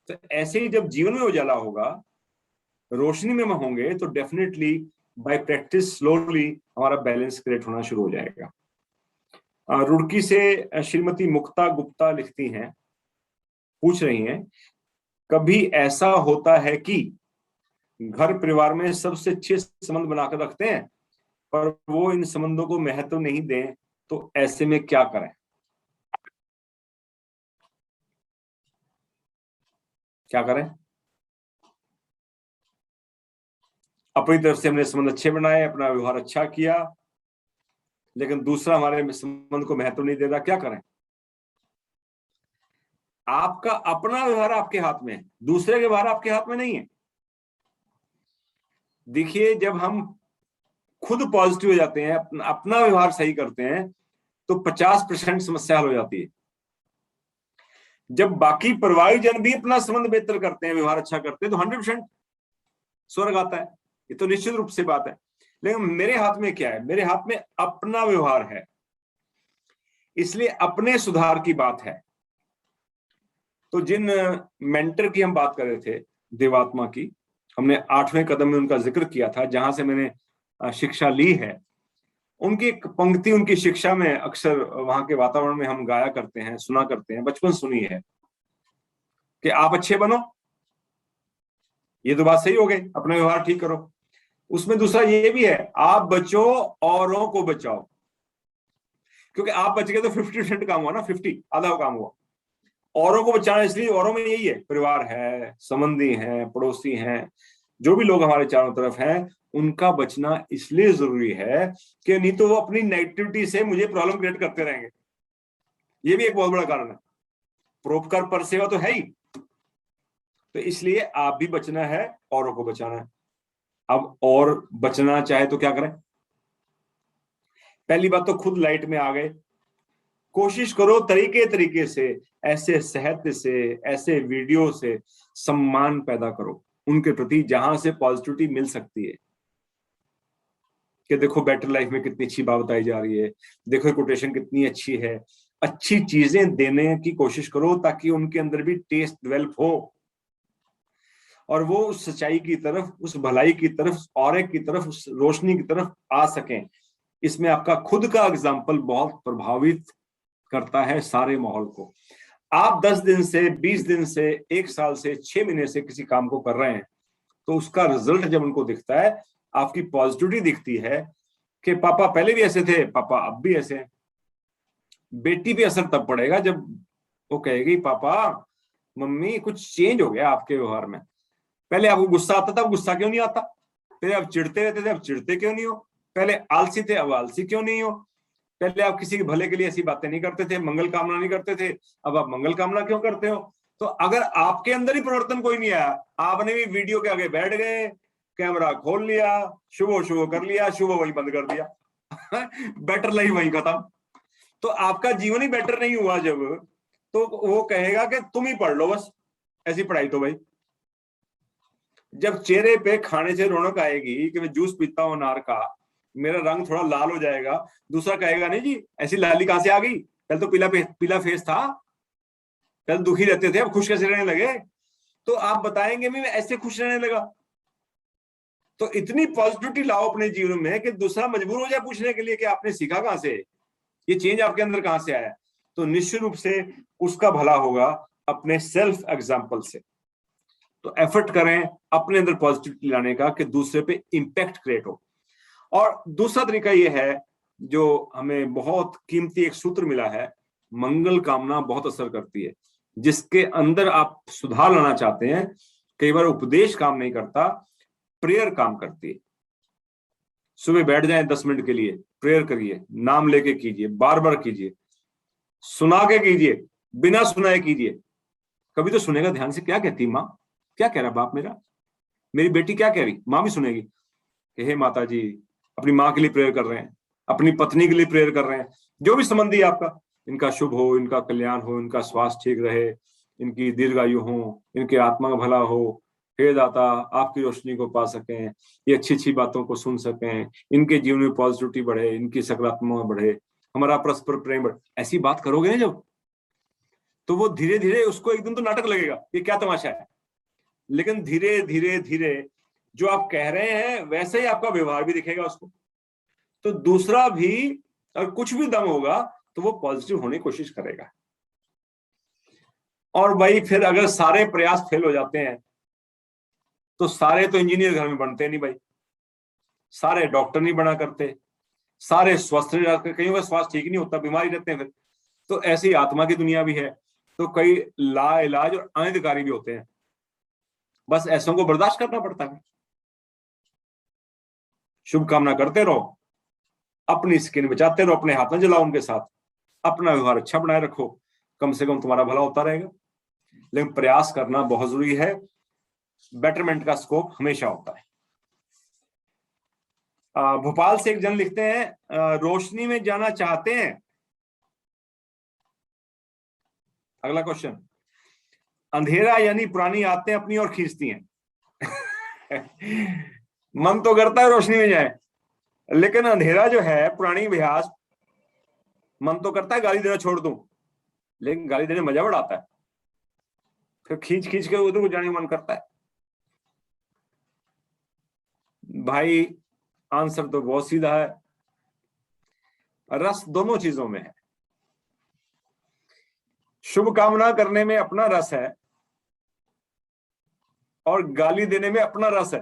तो ऐसे ही जब जीवन में उजाला होगा, रोशनी में हम होंगे, तो डेफिनेटली बाय प्रैक्टिस स्लोली हमारा बैलेंस क्रिएट होना शुरू हो जाएगा। रुड़की से श्रीमती मुक्ता गुप्ता लिखती हैं, पूछ रही हैं, कभी ऐसा होता है कि घर परिवार में सबसे अच्छे संबंध बनाकर रखते हैं पर वो इन संबंधों को महत्व नहीं दें, तो ऐसे में क्या करें? क्या करें? अपनी तरफ से हमने संबंध अच्छे बनाए, अपना व्यवहार अच्छा किया, लेकिन दूसरा हमारे संबंध को महत्व नहीं दे रहा, क्या करें? आपका अपना व्यवहार आपके हाथ में है, दूसरे के व्यवहार आपके हाथ में नहीं है। देखिए, जब हम खुद पॉजिटिव हो जाते हैं, अपना व्यवहार सही करते हैं, तो 50% समस्या हल हो जाती है। जब बाकी परिवारजन भी अपना संबंध बेहतर करते हैं, व्यवहार अच्छा करते हैं, तो 100% स्वर्ग आता है। ये तो निश्चित रूप से बात है। लेकिन मेरे हाथ में क्या है? मेरे हाथ में अपना व्यवहार है, इसलिए अपने सुधार की बात है। तो जिन मेंटर की हम बात कर रहे थे, देवात्मा की, हमने 8वें कदम में उनका जिक्र किया था, जहां से मैंने शिक्षा ली है। उनकी एक पंक्ति, उनकी शिक्षा में अक्सर वहां के वातावरण में हम गाया करते हैं, सुना करते हैं, बचपन सुनी है कि आप अच्छे बनो। ये तो बात सही हो गई, अपना व्यवहार ठीक करो। उसमें दूसरा ये भी है, आप बचो औरों को बचाओ। क्योंकि आप बच गए तो 50% काम हुआ ना, 50 आधा काम हुआ। औरों को बचाना, इसलिए औरों में यही है, परिवार है, संबंधी हैं, पड़ोसी हैं, जो भी लोग हमारे चारों तरफ हैं, उनका बचना इसलिए जरूरी है कि नहीं तो वो अपनी नेगेटिविटी से मुझे प्रॉब्लम क्रिएट करते रहेंगे। ये भी एक बहुत बड़ा कारण है। परोपकार पर सेवा तो है ही, तो इसलिए आप भी बचना है, औरों को बचाना है। अब और बचना चाहे तो क्या करें? पहली बात तो खुद लाइट में आ गए, कोशिश करो तरीके तरीके से, ऐसे साहित्य से, ऐसे वीडियो से सम्मान पैदा करो उनके प्रति, जहां से पॉजिटिविटी मिल सकती है। कि देखो बेटर लाइफ में कितनी अच्छी बात बताई जा रही है, देखो कोटेशन कितनी अच्छी है। अच्छी चीजें देने की कोशिश करो ताकि उनके अंदर भी टेस्ट डेवलप हो और वो उस सच्चाई की तरफ, उस भलाई की तरफ, औरे की तरफ, उस रोशनी की तरफ आ सकें। इसमें आपका खुद का एग्जाम्पल बहुत प्रभावित करता है सारे माहौल को। आप 10 दिन से, 20 दिन से, 1 साल से, 6 महीने से किसी काम को कर रहे हैं, तो उसका रिजल्ट जब उनको दिखता है, आपकी पॉजिटिविटी दिखती है कि पापा पहले भी ऐसे थे, पापा अब भी ऐसे हैं। बेटी पे असर तब पड़ेगा जब वो कहेगी पापा मम्मी कुछ चेंज हो गया आपके व्यवहार में। पहले आपको गुस्सा आता था, अब गुस्सा क्यों नहीं आता? पहले आप चिढ़ते रहते थे, अब चिढ़ते क्यों नहीं हो? पहले आलसी थे, अब आलसी क्यों नहीं हो? पहले आप किसी के भले के लिए ऐसी बातें नहीं करते थे, मंगल कामना नहीं करते थे, अब आप मंगल कामना क्यों करते हो? तो अगर आपके अंदर ही परिवर्तन कोई नहीं आया, आपने भी वीडियो के आगे बैठ गए, कैमरा खोल लिया, शुभ शुभ कर लिया, शुभ वही बंद कर दिया बेटर लाइफ वही खत्म। तो आपका जीवन ही बेटर नहीं हुआ जब, तो वो कहेगा कि तुम ही पढ़ लो बस, ऐसी पढ़ाई तो भाई। जब चेहरे पे खाने से रौनक आएगी कि मैं जूस पीता हूं अनार का, मेरा रंग थोड़ा लाल हो जाएगा, दूसरा कहेगा नहीं जी ऐसी लाली कहां से आ गई, कल तो पीला फेस था, कल दुखी रहते थे, अब खुश कैसे रहने लगे? तो आप बताएंगे मैं ऐसे खुश रहने लगा। तो इतनी पॉजिटिविटी लाओ अपने जीवन में कि दूसरा मजबूर हो जाए पूछने के लिए कि आपने सीखा कहां से, ये चेंज आपके अंदर कहां से आया? तो निश्चित रूप से उसका भला होगा अपने सेल्फ एग्जाम्पल से। तो एफर्ट करें अपने अंदर पॉजिटिविटी लाने का कि दूसरे पे इंपैक्ट क्रिएट हो। और दूसरा तरीका यह है जो हमें बहुत कीमती एक सूत्र मिला है, मंगल कामना बहुत असर करती है। जिसके अंदर आप सुधार लाना चाहते हैं, कई बार उपदेश काम नहीं करता, प्रेयर काम करती है। सुबह बैठ जाएं 10 मिनट के लिए, प्रेयर करिए, नाम लेके कीजिए, बार बार कीजिए, सुना के कीजिए, बिना सुनाए कीजिए। कभी तो सुनेगा ध्यान से, क्या कहती माँ, क्या कह रहा बाप मेरा, मेरी बेटी क्या कह रही, माँ भी सुनेगी कि हे माता जी, अपनी माँ के लिए प्रेयर कर रहे हैं, अपनी पत्नी के लिए प्रेयर कर रहे हैं, जो भी संबंधी आपका, इनका शुभ हो, इनका कल्याण हो, इनका स्वास्थ्य ठीक रहे, इनकी दीर्घायु हो, इनके आत्मा का भला हो, हे दाता आपकी रोशनी को पा सकें, ये अच्छी अच्छी बातों को सुन सकें, इनके जीवन में पॉजिटिविटी बढ़े, इनकी सकारात्मकता बढ़े, हमारा परस्पर प्रेम बढ़े। ऐसी बात करोगे ना जब, तो वो धीरे धीरे उसको एक दिन तो नाटक लगेगा, ये क्या तमाशा है, लेकिन धीरे धीरे धीरे जो आप कह रहे हैं वैसे ही आपका व्यवहार भी दिखेगा उसको। तो दूसरा भी अगर कुछ भी दम होगा तो वो पॉजिटिव होने की कोशिश करेगा। और भाई फिर अगर सारे प्रयास फेल हो जाते हैं तो सारे तो इंजीनियर घर में बनते नहीं भाई, सारे डॉक्टर नहीं बना करते, सारे स्वस्थ नहीं रहते, कहीं स्वास्थ्य ठीक नहीं होता, बीमारी रहते हैं फिर। तो ऐसी आत्मा की दुनिया भी है, तो कई ला इलाज और अनधिकारी भी होते हैं, बस ऐसों को बर्दाश्त करना पड़ता है। शुभकामना करते रहो, अपनी स्किन बचाते रहो, अपने हाथ न जलाओ उनके साथ, अपना व्यवहार अच्छा बनाए रखो, कम से कम तुम्हारा भला होता रहेगा। लेकिन प्रयास करना बहुत जरूरी है, बेटरमेंट का स्कोप हमेशा होता है। भोपाल से एक जन लिखते हैं, रोशनी में जाना चाहते हैं। अगला क्वेश्चन, अंधेरा यानी पुरानी आदतें अपनी ओर खींचती हैं मन तो करता है रोशनी में जाए, लेकिन अंधेरा जो है, पुरानी अभ्यास, मन तो करता है गाली देना छोड़ दूं, लेकिन गाली देने मजा बड़ा आता है, फिर खींच खींच के उधर को जाने का मन करता है। भाई आंसर तो बहुत सीधा है, रस दोनों चीजों में है। शुभ कामना करने में अपना रस है और गाली देने में अपना रस है।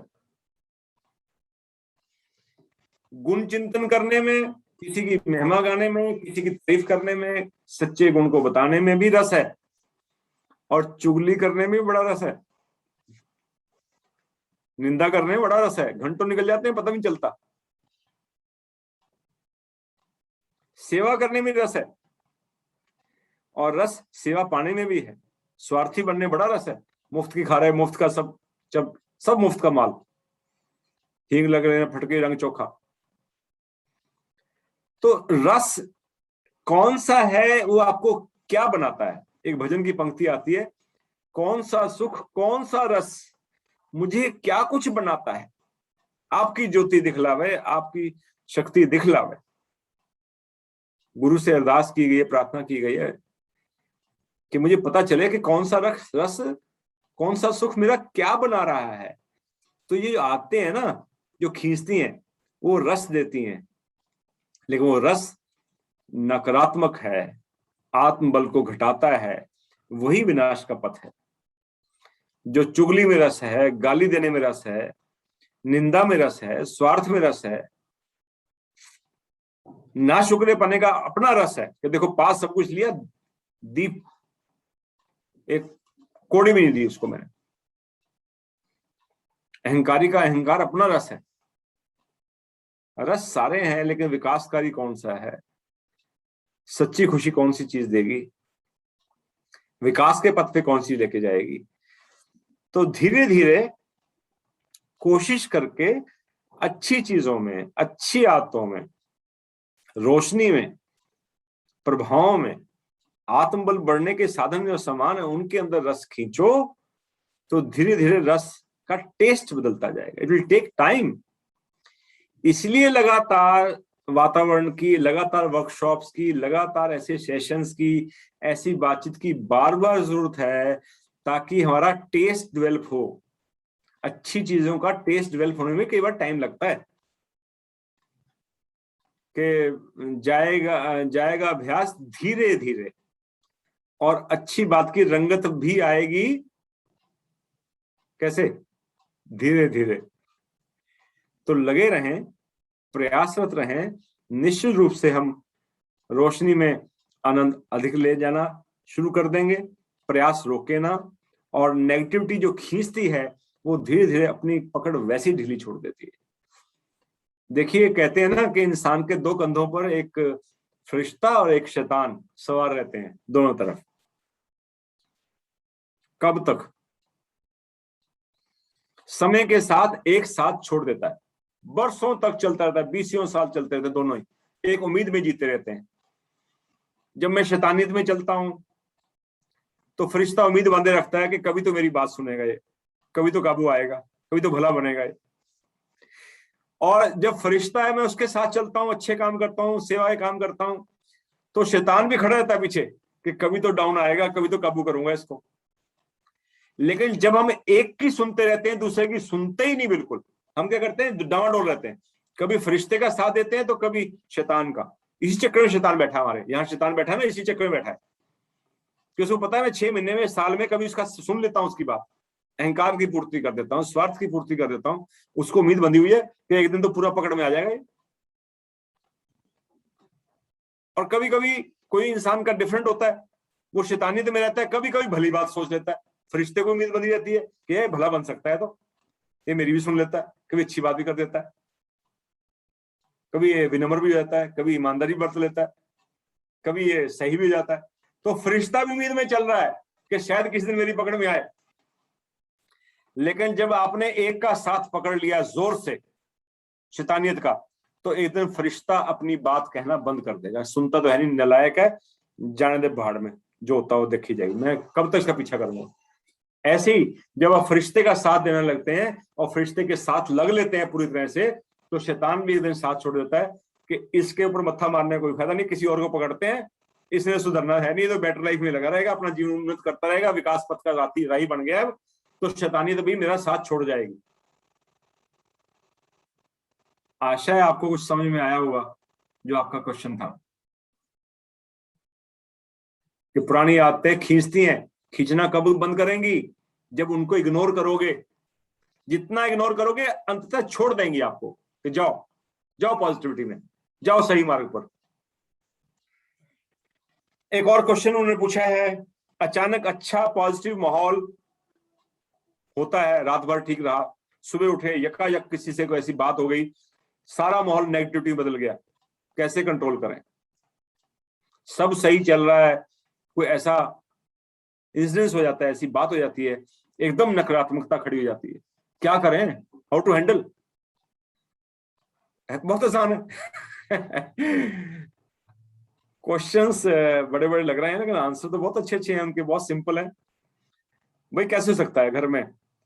गुण चिंतन करने में, किसी की महिमा गाने में, किसी की तारीफ करने में, सच्चे गुण को बताने में भी रस है, और चुगली करने में भी बड़ा रस है, निंदा करने में बड़ा रस है, घंटों निकल जाते हैं पता नहीं चलता। सेवा करने में रस है, और रस सेवा पाने में भी है। स्वार्थी बनने बड़ा रस है, मुफ्त की खा रहे, मुफ्त का सब मुफ्त का माल, हींग लग रहे हैं, फटके रंग चोखा। तो रस कौन सा है, वो आपको क्या बनाता है? एक भजन की पंक्ति आती है, कौन सा सुख कौन सा रस मुझे क्या कुछ बनाता है। आपकी ज्योति दिखलावे, आपकी शक्ति दिखलावे। गुरु से अरदास की गई है, प्रार्थना की गई है कि मुझे पता चले कि कौन सा रस, कौन सा सुख मेरा क्या बना रहा है। तो ये आते हैं ना जो खींचती हैं, वो रस देती हैं, लेकिन वो रस नकारात्मक है, आत्मबल को घटाता है, वही विनाश का पथ है। जो चुगली में रस है, गाली देने में रस है, निंदा में रस है, स्वार्थ में रस है, ना शुक्र पने का अपना रस है कि देखो पास सब कुछ लिया, दीप एक कोड़ी भी नहीं दी उसको मैंने। अहंकारी का अहंकार अपना रस है। रस सारे हैं, लेकिन विकासकारी कौन सा है, सच्ची खुशी कौन सी चीज देगी, विकास के पथ पे कौन सी लेके जाएगी। तो धीरे धीरे कोशिश करके अच्छी चीजों में, अच्छी आदतों में, रोशनी में, प्रभाव में, आत्मबल बढ़ने के साधन जो समान है उनके अंदर रस खींचो, तो धीरे धीरे रस का टेस्ट बदलता जाएगा। It will take time. इसलिए लगातार वातावरण की, लगातार वर्कशॉप्स की, लगातार ऐसे सेशंस की, ऐसी बातचीत की बार बार जरूरत है, ताकि हमारा टेस्ट डेवलप हो। अच्छी चीजों का टेस्ट डेवलप होने में कई बार टाइम लगता है कि जाएगा अभ्यास धीरे धीरे, और अच्छी बात की रंगत भी आएगी कैसे, धीरे धीरे। तो लगे रहें, प्रयासरत रहें, निश्चित रूप से हम रोशनी में आनंद अधिक ले जाना शुरू कर देंगे। प्रयास रोके ना, और नेगेटिविटी जो खींचती है वो धीरे धीरे अपनी पकड़ वैसी ढीली छोड़ देती है। देखिए, कहते हैं ना कि इंसान के दो कंधों पर एक फरिश्ता और एक शैतान सवार रहते हैं, दोनों तरफ। कब तक? समय के साथ एक साथ छोड़ देता है, बरसों तक चलता रहता है, 20 साल चलते रहते, दोनों ही एक उम्मीद में जीते रहते हैं। जब मैं शैतानियत में चलता हूं तो फरिश्ता उम्मीद बांधे रखता है कि कभी तो मेरी बात सुनेगा ये, कभी तो काबू आएगा, कभी तो भला बनेगा ये। और जब फरिश्ता है, मैं उसके साथ चलता हूं, अच्छे काम करता हूं, सेवाएं काम करता हूं, तो शैतान भी खड़ा रहता है पीछे कि कभी तो डाउन आएगा, कभी तो काबू करूंगा इसको। लेकिन जब हम एक की सुनते रहते हैं, दूसरे की सुनते ही नहीं बिल्कुल, हम क्या करते हैं, डावाडोल रहते हैं, कभी फरिश्ते का साथ देते हैं तो कभी शैतान का। इसी चक्कर में शैतान बैठा है, हमारे यहाँ शैतान बैठा है ना, इसी चक्कर में बैठा है कि उसको पता है मैं 6 महीने में, साल में कभी उसका सुन लेता हूं, उसकी बात, अहंकार की पूर्ति कर देता हूं, स्वार्थ की पूर्ति कर देता हूं, उसको उम्मीद बंधी हुई है कि एक दिन तो पूरा पकड़ में आ जाएगा। और कभी कभी कोई इंसान का डिफरेंट होता है, वो शैतानियत में रहता है, कभी कभी भली बात सोच लेता है, फरिश्ते को उम्मीद बंधी रहती है कि ये भला बन सकता है, तो ये मेरी भी सुन लेता है, कभी अच्छी बात भी कर देता है, कभी ये विनम्र भी हो जाता है, कभी ईमानदारी बरत लेता है, कभी ये सही भी हो जाता है। तो फरिश्ता भी उम्मीद में चल रहा है कि शायद किसी दिन मेरी पकड़ में आए। लेकिन जब आपने एक का साथ पकड़ लिया जोर से शैतानियत का, तो एक दिन फरिश्ता अपनी बात कहना बंद कर देगा। सुनता तो है नहीं, नालायक है, जाने दे भाड़ में, जो होता हो देखी जाएगी, मैं कब तक इसका पीछा करूंगा। ऐसे ही जब आप फरिश्ते का साथ देने लगते हैं और फरिश्ते के साथ लग लेते हैं पूरी तरह से, तो शैतान भी एक दिन साथ छोड़ देता है कि इसके ऊपर मत्था मारने का कोई फायदा नहीं, किसी और को पकड़ते हैं, इसने सुधरना है नहीं, तो बेटर लाइफ में लगा रहेगा, अपना जीवन उन्नत करता रहेगा, विकास पथ का राही बन गया है, तो शैतानियत भी मेरा साथ छोड़ जाएगी। आशा है आपको कुछ समझ में आया होगा जो आपका क्वेश्चन था, कि पुरानी आदतें खींचती हैं। खींचना कब बंद करेंगी? जब उनको इग्नोर करोगे। जितना इग्नोर करोगे अंततः छोड़ देंगी आपको कि जाओ जाओ पॉजिटिविटी में, जाओ सही मार्ग पर। एक और क्वेश्चन उन्होंने पूछा है, अचानक अच्छा पॉजिटिव माहौल होता है, रात भर ठीक रहा, सुबह उठे यकायक किसी से कोई ऐसी बात हो गई, सारा माहौल नेगेटिविटी बदल गया, कैसे कंट्रोल करें? सब सही चल रहा है, कोई ऐसा इंसिडेंस हो जाता है, ऐसी बात हो जाती है, एकदम नकारात्मकता खड़ी हो जाती है, क्या करें? How to handle? बहुत आसान है। क्वेश्चंस बड़े बड़े लग रहे हैं, लेकिन आंसर तो बहुत अच्छे अच्छे हैं उनके, बहुत सिंपल है। भाई कैसे हो सकता है घर में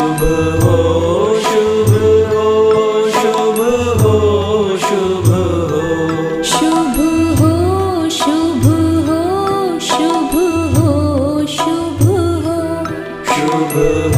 शुभ हो शुभ हो शुभ हो शुभ हो शुभ हो शुभ हो शुभ हो शुभ हो शुभ